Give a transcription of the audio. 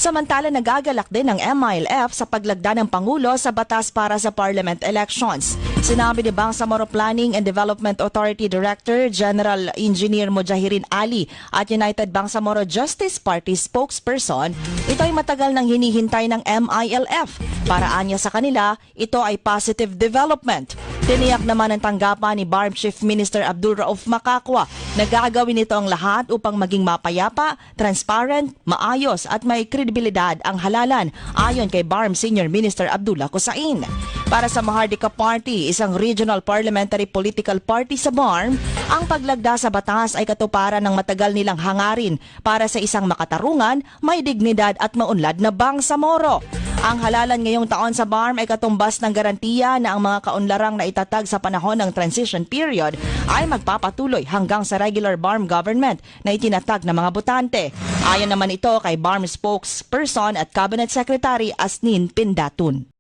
Samantala nagagalak din ng MILF sa paglagda ng Pangulo sa batas para sa parliament elections. Sinabi ni Bangsamoro Planning and Development Authority Director General Engineer Mujahirin Ali at United Bangsamoro Justice Party spokesperson, ito ay matagal nang hinihintay ng MILF. Para anya sa kanila, ito ay positive development. Tiniyak naman ang tanggapan ni BARM Chief Minister Abdul Rauf Makakwa na gagawin nito ang lahat upang maging mapayapa, transparent, maayos at may kredibilidad ang halalan ayon kay BARM Senior Minister Abdullah Kusain. Para sa Mahardika Party, isang regional parliamentary political party sa BARM, ang paglagda sa batas ay katuparan ng matagal nilang hangarin para sa isang makatarungan, may dignidad at maunlad na Bangsamoro. Ang halalan ngayong taon sa BARM ay katumbas ng garantiya na ang mga kaunlarang na itatag sa panahon ng transition period ay magpapatuloy hanggang sa regular BARM government na itinatag ng mga botante. Ayon naman ito kay BARM spokesperson at Cabinet Secretary Asnin Pindatun.